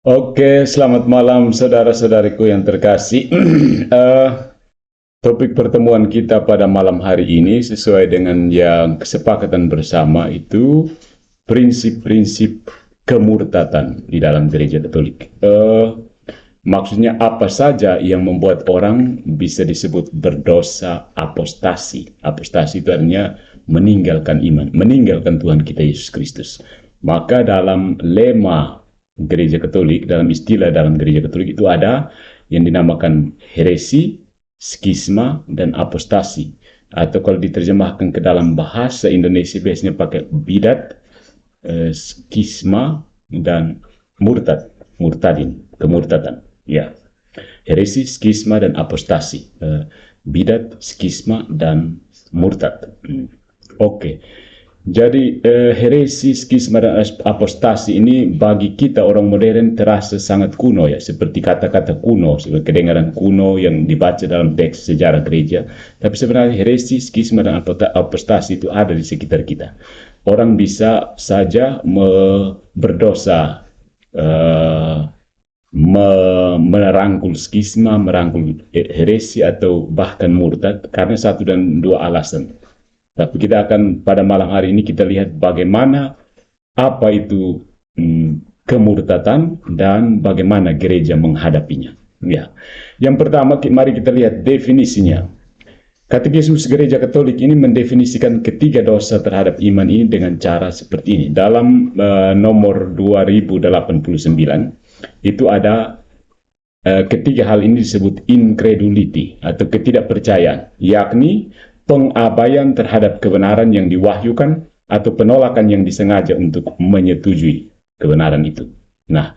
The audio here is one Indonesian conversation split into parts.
Oke, selamat malam saudara-saudariku yang terkasih. Eh, Topik pertemuan kita pada malam hari ini sesuai dengan yang kesepakatan bersama itu prinsip-prinsip kemurtatan di dalam gereja Katolik. Maksudnya apa saja yang membuat orang bisa disebut berdosa apostasi. Apostasi itu artinya meninggalkan iman, meninggalkan Tuhan kita Yesus Kristus. Maka dalam lema gereja Katolik, dalam istilah dalam gereja Katolik itu ada yang dinamakan heresi, skisma, dan apostasi. Atau kalau diterjemahkan ke dalam bahasa Indonesia biasanya pakai bidat, skisma, dan kemurtadan. Ya, heresi, skisma, dan apostasi. Bidat, skisma, dan murtad. Oke. Jadi heresi, skisma, dan apostasi ini bagi kita orang modern terasa sangat kuno ya, seperti kata-kata kuno, seperti kedengaran kuno yang dibaca dalam teks sejarah gereja. Tapi sebenarnya heresi, skisma, dan apostasi itu ada di sekitar kita. Orang bisa saja berdosa, merangkul skisma, merangkul heresi, atau bahkan murtad karena satu dan dua alasan. Tapi kita akan pada malam hari ini kita lihat bagaimana apa itu kemurtatan dan bagaimana gereja menghadapinya. Ya, yang pertama mari kita lihat definisinya. Katekismus Gereja Katolik ini mendefinisikan ketiga dosa terhadap iman ini dengan cara seperti ini. Dalam nomor 2089 itu ada ketiga hal ini disebut incredulity atau ketidakpercayaan, yakni pengabaian terhadap kebenaran yang diwahyukan atau penolakan yang disengaja untuk menyetujui kebenaran itu. Nah,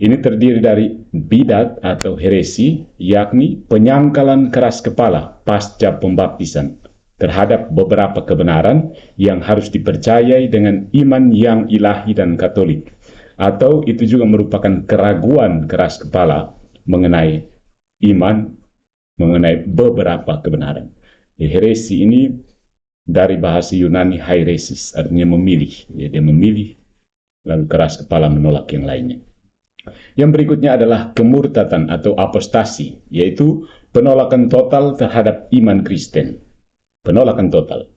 ini terdiri dari bidat atau heresi, yakni penyangkalan keras kepala pasca pembaptisan terhadap beberapa kebenaran yang harus dipercayai dengan iman yang ilahi dan Katolik. Atau itu juga merupakan keraguan keras kepala mengenai iman, mengenai beberapa kebenaran. Heresi ini dari bahasa Yunani hairesis, artinya memilih. Dia memilih, lalu keras kepala menolak yang lainnya. Yang berikutnya adalah kemurtatan atau apostasi, yaitu penolakan total terhadap iman Kristen. Penolakan total.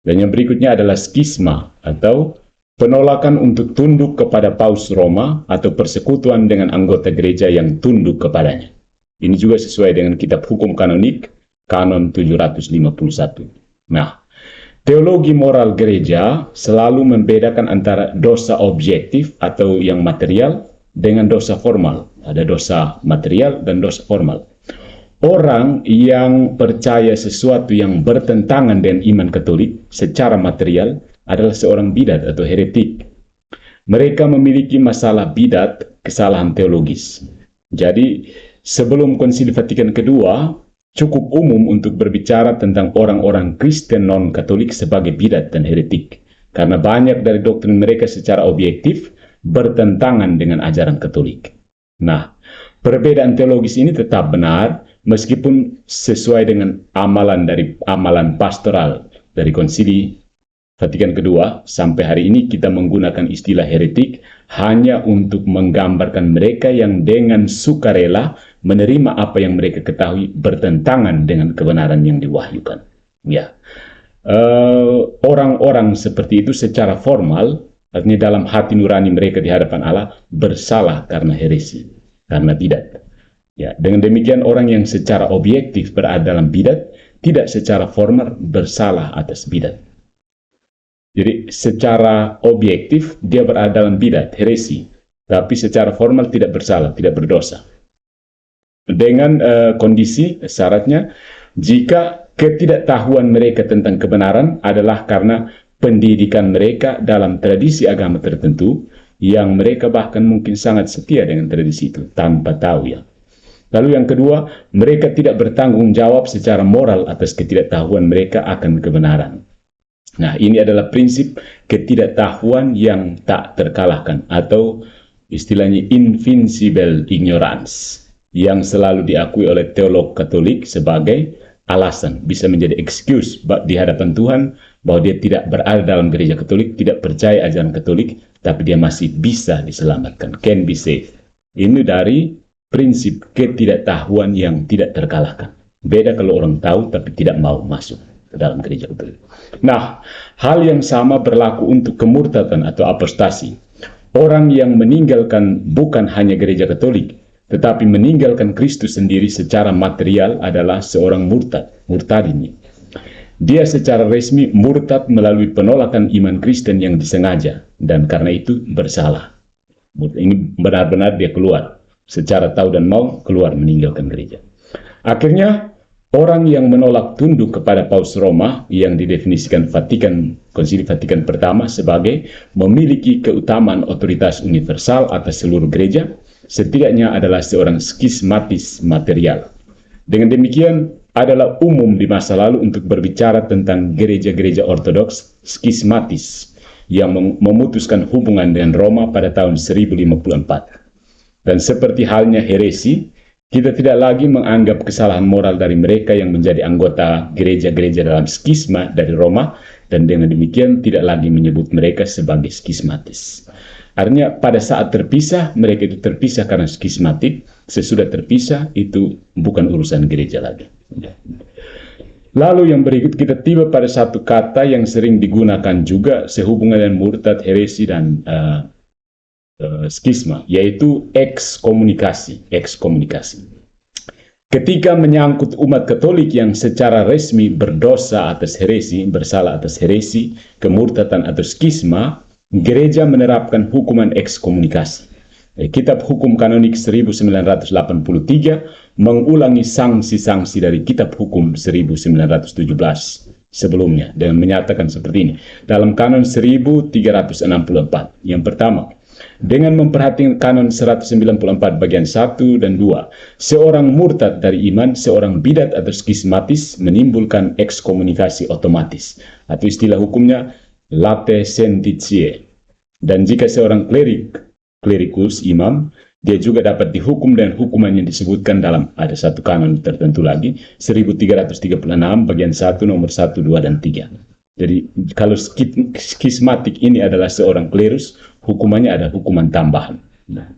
Dan yang berikutnya adalah skisma atau penolakan untuk tunduk kepada Paus Roma atau persekutuan dengan anggota gereja yang tunduk kepadanya. Ini juga sesuai dengan kitab hukum kanonik, Kanon 751. Nah, teologi moral gereja selalu membedakan antara dosa objektif atau yang material dengan dosa formal. Ada dosa material dan dosa formal. Orang yang percaya sesuatu yang bertentangan dengan iman Katolik secara material adalah seorang bidat atau heretik. Mereka memiliki masalah bidat, kesalahan teologis. Jadi, sebelum Konsili Vatikan kedua, cukup umum untuk berbicara tentang orang-orang Kristen non-Katolik sebagai bidat dan heretik. Karena banyak dari doktrin mereka secara objektif bertentangan dengan ajaran Katolik. Nah, perbedaan teologis ini tetap benar meskipun sesuai dengan amalan pastoral dari Konsili Vatikan kedua, sampai hari ini kita menggunakan istilah heretik hanya untuk menggambarkan mereka yang dengan sukarela menerima apa yang mereka ketahui bertentangan dengan kebenaran yang diwahyukan. Ya, orang-orang seperti itu secara formal, artinya dalam hati nurani mereka di hadapan Allah bersalah karena heresi, karena bidat. Ya, dengan demikian orang yang secara objektif berada dalam bidat tidak secara formal bersalah atas bidat. Jadi secara objektif dia berada dalam bidat, heresi, tapi secara formal tidak bersalah, tidak berdosa. Dengan kondisi syaratnya, jika ketidaktahuan mereka tentang kebenaran adalah karena pendidikan mereka dalam tradisi agama tertentu, yang mereka bahkan mungkin sangat setia dengan tradisi itu, tanpa tahu ya. Lalu yang kedua, mereka tidak bertanggung jawab secara moral atas ketidaktahuan mereka akan kebenaran. Nah, ini adalah prinsip ketidaktahuan yang tak terkalahkan atau istilahnya invincible ignorance yang selalu diakui oleh teolog Katolik sebagai alasan, bisa menjadi excuse di hadapan Tuhan bahwa dia tidak berada dalam gereja Katolik, tidak percaya ajaran Katolik, tapi dia masih bisa diselamatkan, can be saved. Ini dari prinsip ketidaktahuan yang tidak terkalahkan. Beda kalau orang tahu tapi tidak mau masuk ke dalam gereja Katolik. Nah, hal yang sama berlaku untuk kemurtadan atau apostasi. Orang yang meninggalkan bukan hanya gereja Katolik, tetapi meninggalkan Kristus sendiri secara material adalah seorang murtad. Murtad ini. Dia secara resmi murtad melalui penolakan iman Kristen yang disengaja, dan karena itu bersalah. Ini benar-benar dia keluar. Secara tahu dan mau keluar meninggalkan gereja. Akhirnya, orang yang menolak tunduk kepada Paus Roma yang didefinisikan Konsili Vatikan pertama sebagai memiliki keutamaan otoritas universal atas seluruh gereja, setidaknya adalah seorang skismatis material. Dengan demikian, adalah umum di masa lalu untuk berbicara tentang gereja-gereja ortodoks skismatis yang memutuskan hubungan dengan Roma pada tahun 1054. Dan seperti halnya heresi, kita tidak lagi menganggap kesalahan moral dari mereka yang menjadi anggota gereja-gereja dalam skisma dari Roma, dan dengan demikian tidak lagi menyebut mereka sebagai skismatis. Artinya pada saat terpisah, mereka itu terpisah karena skismatik. Sesudah terpisah, itu bukan urusan gereja lagi. Lalu yang berikut kita tiba pada satu kata yang sering digunakan juga sehubungan dengan murtad, heresi, dan skisma, yaitu ekskomunikasi. Ekskomunikasi. Ketika menyangkut umat Katolik yang secara resmi berdosa atas heresi, bersalah atas heresi, kemurtadan atau skisma, gereja menerapkan hukuman ekskomunikasi. Kitab Hukum Kanonik 1983 mengulangi sanksi-sanksi dari Kitab Hukum 1917 sebelumnya dengan menyatakan seperti ini. Dalam Kanon 1364, yang pertama, dengan memperhatikan Kanon 194 bagian 1 dan 2, seorang murtad dari iman, seorang bidat atau skismatis menimbulkan ekskomunikasi otomatis, atau istilah hukumnya late sentitiae. Dan jika seorang klerikus, imam, dia juga dapat dihukum dengan hukuman yang disebutkan dalam ada satu kanon tertentu lagi, 1336 bagian 1 nomor 1, 2, dan 3. Jadi kalau skismatik ini adalah seorang klerus, hukumannya ada hukuman tambahan. Nah,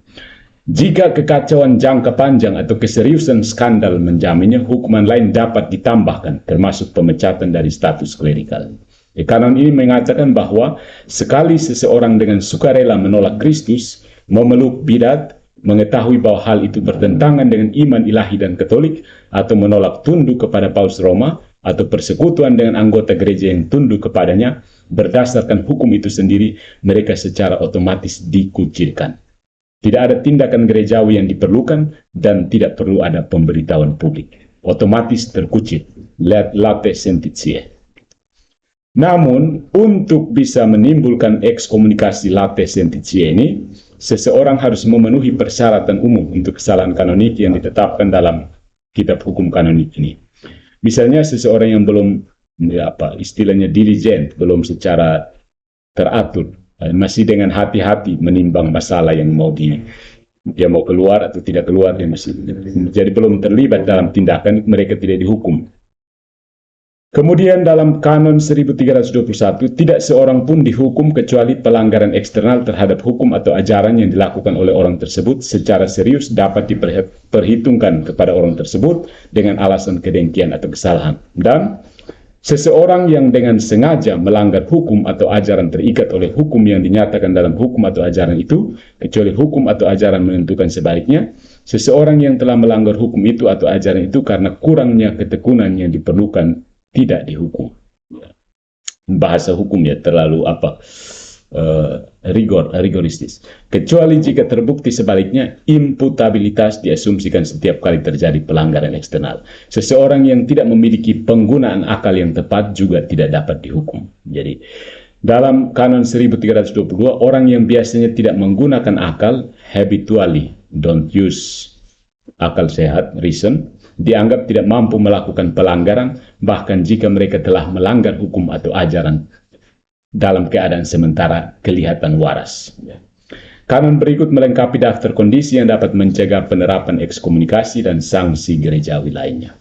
jika kekacauan jangka panjang atau keseriusan skandal menjaminnya, hukuman lain dapat ditambahkan, termasuk pemecatan dari status klerikal. Kanon ini mengatakan bahwa sekali seseorang dengan sukarela menolak Kristus, memeluk bidat, mengetahui bahwa hal itu bertentangan dengan iman ilahi dan Katolik, atau menolak tunduk kepada Paus Roma, atau persekutuan dengan anggota gereja yang tunduk kepadanya, berdasarkan hukum itu sendiri, mereka secara otomatis dikucilkan. Tidak ada tindakan gerejawi yang diperlukan, dan tidak perlu ada pemberitahuan publik. Otomatis terkucil. Late sentitiae. Namun, untuk bisa menimbulkan ekskomunikasi late sentitiae ini, seseorang harus memenuhi persyaratan umum untuk kesalahan kanonik yang ditetapkan dalam Kitab Hukum Kanonik ini. Misalnya, seseorang yang belum, istilahnya diligent, belum secara teratur, masih dengan hati-hati menimbang masalah yang dia mau keluar atau tidak keluar, dia masih, jadi belum terlibat dalam tindakan, mereka tidak dihukum. Kemudian dalam Kanon 1321, tidak seorang pun dihukum kecuali pelanggaran eksternal terhadap hukum atau ajaran yang dilakukan oleh orang tersebut secara serius dapat diperhitungkan kepada orang tersebut dengan alasan kedengkian atau kesalahan. Dan seseorang yang dengan sengaja melanggar hukum atau ajaran terikat oleh hukum yang dinyatakan dalam hukum atau ajaran itu, kecuali hukum atau ajaran menentukan sebaliknya, seseorang yang telah melanggar hukum itu atau ajaran itu karena kurangnya ketekunan yang diperlukan tidak dihukum. Bahasa hukumnya terlalu rigoristis. Kecuali jika terbukti sebaliknya, imputabilitas diasumsikan setiap kali terjadi pelanggaran eksternal. Seseorang yang tidak memiliki penggunaan akal yang tepat juga tidak dapat dihukum. Jadi dalam Kanon 1322, orang yang biasanya tidak menggunakan akal, habitually don't use akal sehat, reason, dianggap tidak mampu melakukan pelanggaran, bahkan jika mereka telah melanggar hukum atau ajaran dalam keadaan sementara kelihatan waras. Kanon berikut melengkapi daftar kondisi yang dapat mencegah penerapan ekskomunikasi dan sanksi gerejawi lainnya.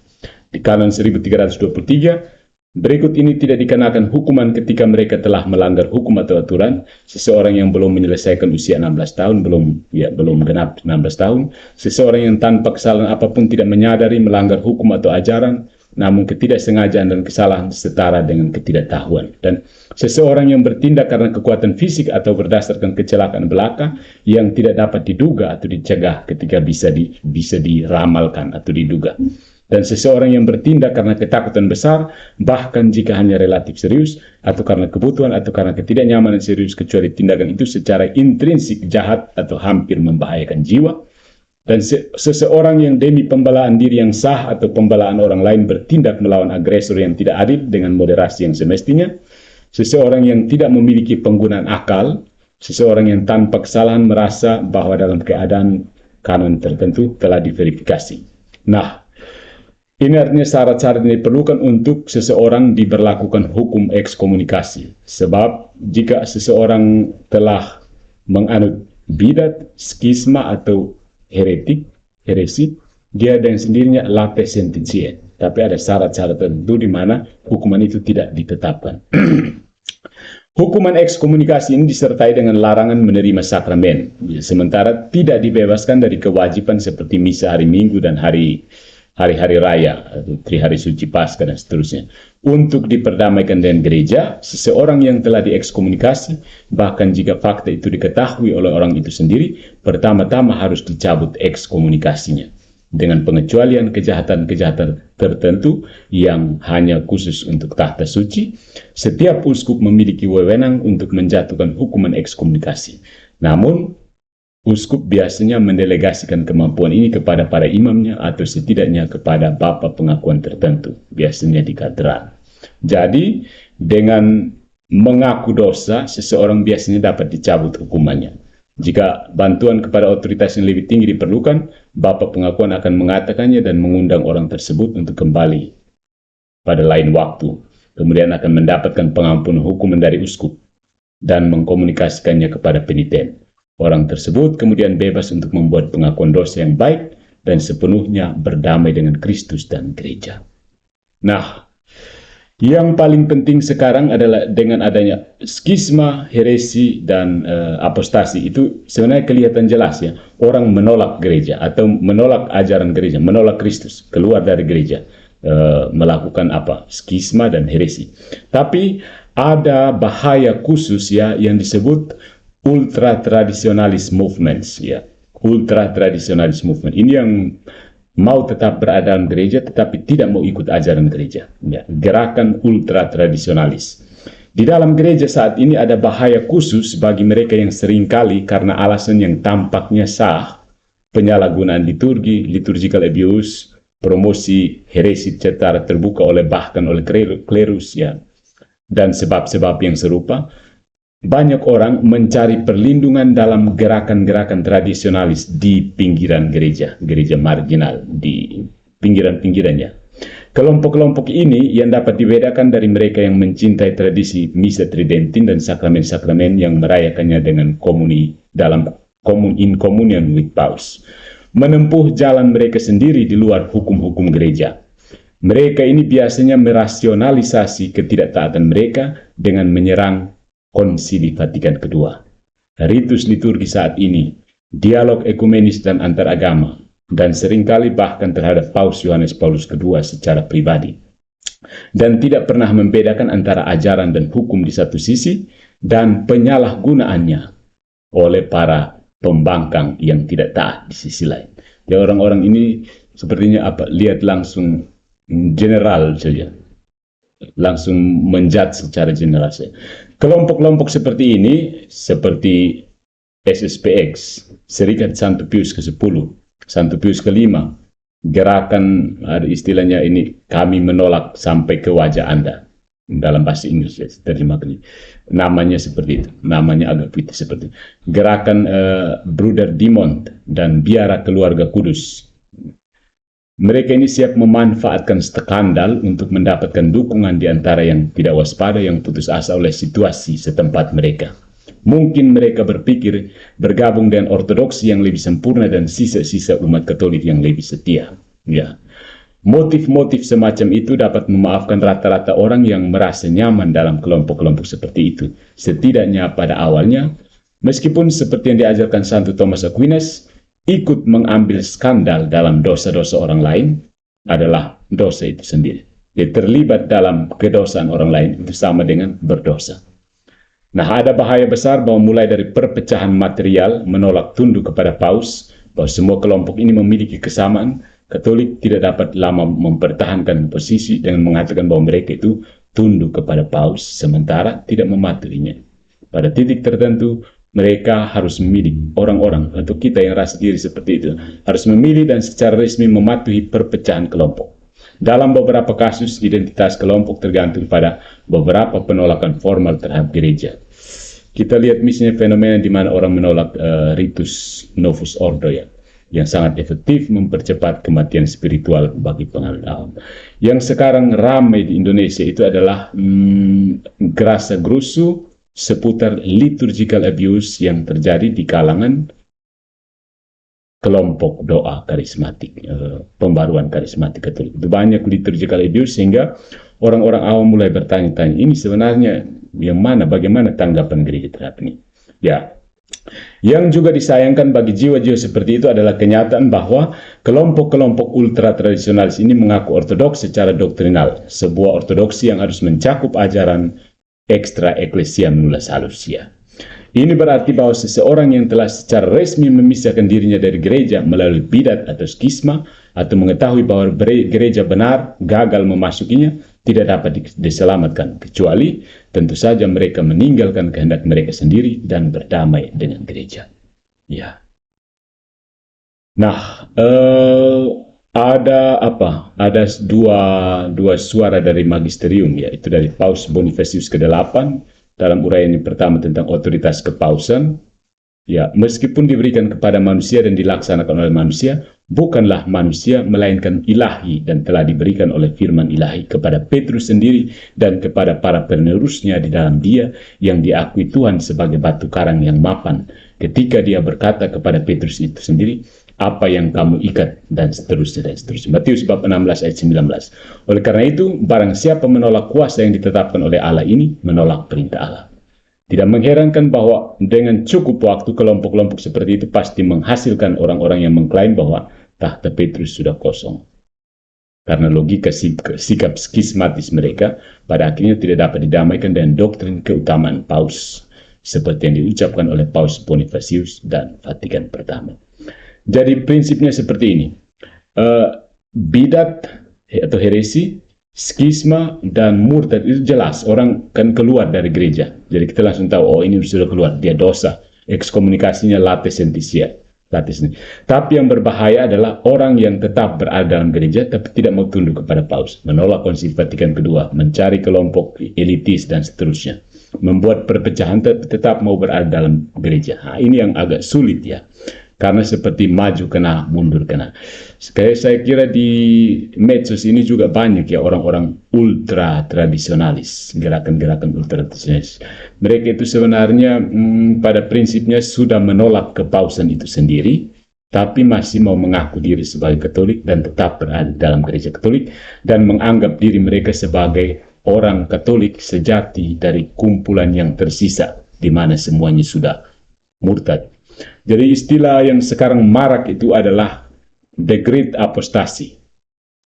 Di Kanon 1323, Berikut ini tidak dikenakan hukuman ketika mereka telah melanggar hukum atau aturan. Seseorang yang belum menyelesaikan usia 16 tahun, belum genap 16 tahun. Seseorang yang tanpa kesalahan apapun tidak menyadari melanggar hukum atau ajaran, namun ketidaksengajaan dan kesalahan setara dengan ketidaktahuan. Dan seseorang yang bertindak karena kekuatan fisik atau berdasarkan kecelakaan belaka yang tidak dapat diduga atau dicegah ketika bisa diramalkan atau diduga. Dan seseorang yang bertindak karena ketakutan besar, bahkan jika hanya relatif serius, atau karena kebutuhan, atau karena ketidaknyamanan serius, kecuali tindakan itu secara intrinsik jahat atau hampir membahayakan jiwa. Dan seseorang yang demi pembelaan diri yang sah atau pembelaan orang lain bertindak melawan agresor yang tidak adil dengan moderasi yang semestinya. Seseorang yang tidak memiliki penggunaan akal, seseorang yang tanpa kesalahan merasa bahwa dalam keadaan kanon tertentu telah diverifikasi. Nah, ini artinya syarat-syarat yang diperlukan untuk seseorang diberlakukan hukum ekskomunikasi. Sebab jika seseorang telah menganut bidat, skisma atau heresi, dia dengan sendirinya lapis sententiae. Tapi ada syarat-syarat tertentu di mana hukuman itu tidak ditetapkan. Hukuman ekskomunikasi ini disertai dengan larangan menerima sakramen, sementara tidak dibebaskan dari kewajiban seperti misa hari Minggu dan hari-hari raya, atau hari suci Paskah dan seterusnya. Untuk diperdamaikan dengan gereja, seseorang yang telah diekskomunikasi, bahkan jika fakta itu diketahui oleh orang itu sendiri, pertama-tama harus dicabut ekskomunikasinya. Dengan pengecualian kejahatan-kejahatan tertentu yang hanya khusus untuk tahta suci, setiap uskup memiliki wewenang untuk menjatuhkan hukuman ekskomunikasi. Namun, uskup biasanya mendelegasikan kemampuan ini kepada para imamnya atau setidaknya kepada bapa pengakuan tertentu, biasanya di katedral. Jadi, dengan mengaku dosa, seseorang biasanya dapat dicabut hukumannya. Jika bantuan kepada otoritas yang lebih tinggi diperlukan, bapa pengakuan akan mengatakannya dan mengundang orang tersebut untuk kembali pada lain waktu. Kemudian akan mendapatkan pengampunan hukuman dari uskup dan mengkomunikasikannya kepada peniten. Orang tersebut kemudian bebas untuk membuat pengakuan dosa yang baik dan sepenuhnya berdamai dengan Kristus dan gereja. Nah, yang paling penting sekarang adalah dengan adanya skisma, heresi, dan apostasi, itu sebenarnya kelihatan jelas ya. Orang menolak gereja atau menolak ajaran gereja, menolak Kristus, keluar dari gereja, melakukan apa? Skisma dan heresi. Tapi ada bahaya khusus ya yang disebut ultra tradisionalis movements ya, ultra tradisionalis movement ini yang mau tetap berada dalam gereja tetapi tidak mau ikut ajaran gereja ya, gerakan ultra tradisionalis. Di dalam gereja saat ini ada bahaya khusus bagi mereka yang seringkali karena alasan yang tampaknya sah, penyalahgunaan liturgi, liturgical abuse, promosi heresi secara terbuka bahkan oleh klerus ya, dan sebab-sebab yang serupa. Banyak orang mencari perlindungan dalam gerakan-gerakan tradisionalis di pinggiran gereja, gereja marginal, di pinggiran-pinggirannya. Kelompok-kelompok ini yang dapat dibedakan dari mereka yang mencintai tradisi misa tridentin dan sakramen-sakramen yang merayakannya dengan in communion with Paus. Menempuh jalan mereka sendiri di luar hukum-hukum gereja. Mereka ini biasanya merasionalisasi ketidaktaatan mereka dengan menyerang Konsili Vatikan II, ritus liturgi saat ini, dialog ekumenis dan antaragama, dan seringkali bahkan terhadap Paus Yohanes Paulus II secara pribadi. Dan tidak pernah membedakan antara ajaran dan hukum di satu sisi, dan penyalahgunaannya oleh para pembangkang yang tidak taat di sisi lain. Ya, orang-orang ini sepertinya lihat langsung general saja, langsung menjudge secara general saja. Kelompok-kelompok seperti ini, seperti SSPX, Serikat Santo Pius ke-10, Santo Pius ke-5, gerakan, ada istilahnya ini, kami menolak sampai ke wajah Anda. Dalam bahasa Inggris, ya, terjemahkan. Namanya seperti itu, namanya agak putih seperti itu. Gerakan Bruder Dimond dan Biara Keluarga Kudus. Mereka ini siap memanfaatkan skandal untuk mendapatkan dukungan di antara yang tidak waspada, yang putus asa oleh situasi setempat mereka. Mungkin mereka berpikir bergabung dengan ortodoksi yang lebih sempurna dan sisa-sisa umat Katolik yang lebih setia. Ya. Motif-motif semacam itu dapat memaafkan rata-rata orang yang merasa nyaman dalam kelompok-kelompok seperti itu. Setidaknya pada awalnya, meskipun seperti yang diajarkan Santo Thomas Aquinas, ikut mengambil skandal dalam dosa-dosa orang lain adalah dosa itu sendiri. Jadi terlibat dalam kedosaan orang lain itu sama dengan berdosa. Nah, ada bahaya besar bahwa mulai dari perpecahan material menolak tunduk kepada paus, bahwa semua kelompok ini memiliki kesamaan. Katolik tidak dapat lama mempertahankan posisi dengan mengatakan bahwa mereka itu tunduk kepada paus sementara tidak mematuhinya. Pada titik tertentu mereka harus memilih, orang-orang atau kita yang rasa diri seperti itu harus memilih dan secara resmi mematuhi perpecahan kelompok. Dalam beberapa kasus identitas kelompok tergantung pada beberapa penolakan formal terhadap gereja. Kita lihat misalnya fenomena di mana orang menolak ritus Novus Ordo yang sangat efektif mempercepat kematian spiritual bagi penganut awam. Yang sekarang ramai di Indonesia itu adalah gerasa gerusu seputar liturgical abuse yang terjadi di kalangan kelompok doa karismatik, pembaruan karismatik Katolik. Itu banyak liturgical abuse sehingga orang-orang awam mulai bertanya-tanya, ini sebenarnya yang mana, bagaimana tanggapan gereja terhadap ini? Ya, yang juga disayangkan bagi jiwa-jiwa seperti itu adalah kenyataan bahwa kelompok-kelompok ultra tradisionalis ini mengaku ortodoks secara doktrinal, sebuah ortodoksi yang harus mencakup ajaran ekstra eklesia nulla salusia. Ini berarti bahwa seseorang yang telah secara resmi memisahkan dirinya dari gereja melalui bidat atau skisma, atau mengetahui bahwa gereja benar gagal memasukinya, tidak dapat diselamatkan, kecuali tentu saja mereka meninggalkan kehendak mereka sendiri dan berdamai dengan gereja. Ya. Nah, ada dua suara dari magisterium, yaitu dari Paus Bonifacius ke-8 dalam uraian yang pertama tentang otoritas kepausan. Ya, meskipun diberikan kepada manusia dan dilaksanakan oleh manusia, bukanlah manusia melainkan ilahi dan telah diberikan oleh firman ilahi kepada Petrus sendiri dan kepada para penerusnya di dalam dia yang diakui Tuhan sebagai batu karang yang mapan ketika dia berkata kepada Petrus itu sendiri, apa yang kamu ikat, dan seterusnya dan seterusnya. Matius bab 16 ayat 19. Oleh karena itu, barang siapa menolak kuasa yang ditetapkan oleh Allah ini, menolak perintah Allah. Tidak mengherankan bahwa dengan cukup waktu kelompok-kelompok seperti itu pasti menghasilkan orang-orang yang mengklaim bahwa tahta Petrus sudah kosong. Karena logika sikap skismatis mereka pada akhirnya tidak dapat didamaikan dengan doktrin keutamaan Paus seperti yang diucapkan oleh Paus Bonifacius dan Vatikan Pertama. Jadi prinsipnya seperti ini. Bidat atau heresi, skisma dan murtad itu jelas orang kan keluar dari gereja, jadi kita langsung tahu, oh ini sudah keluar, dia dosa, ekskomunikasinya late sententia. Tapi yang berbahaya adalah orang yang tetap berada dalam gereja tapi tidak mau tunduk kepada paus, menolak Konsili Vatikan kedua, mencari kelompok elitis dan seterusnya, membuat perpecahan tetap mau berada dalam gereja. Nah, ini yang agak sulit ya. Karena seperti maju kena, mundur kena. Saya kira di medsos ini juga banyak ya orang-orang ultra tradisionalis, gerakan-gerakan ultra tradisionalis. Mereka itu sebenarnya pada prinsipnya sudah menolak kepausan itu sendiri, tapi masih mau mengaku diri sebagai Katolik dan tetap berada dalam gereja Katolik dan menganggap diri mereka sebagai orang Katolik sejati dari kumpulan yang tersisa, di mana semuanya sudah murtad. Jadi istilah yang sekarang marak itu adalah The Great Apostasy.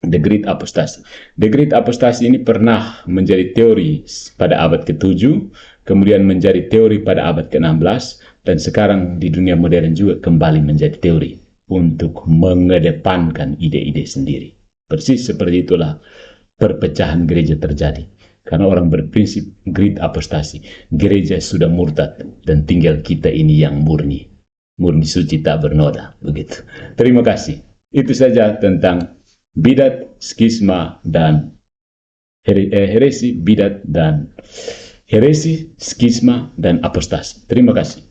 The Great Apostasy. The Great Apostasy ini pernah menjadi teori pada abad ke-7, kemudian menjadi teori pada abad ke-16, dan sekarang di dunia modern juga kembali menjadi teori untuk mengedepankan ide-ide sendiri. Persis seperti itulah perpecahan gereja terjadi. Karena orang berprinsip Great Apostasy. Gereja sudah murtad dan tinggal kita ini yang murni suci tak bernoda, begitu. Terima kasih. Itu saja tentang bidat, skisma dan heresi, bidat dan heresi, skisma dan apostasi. Terima kasih.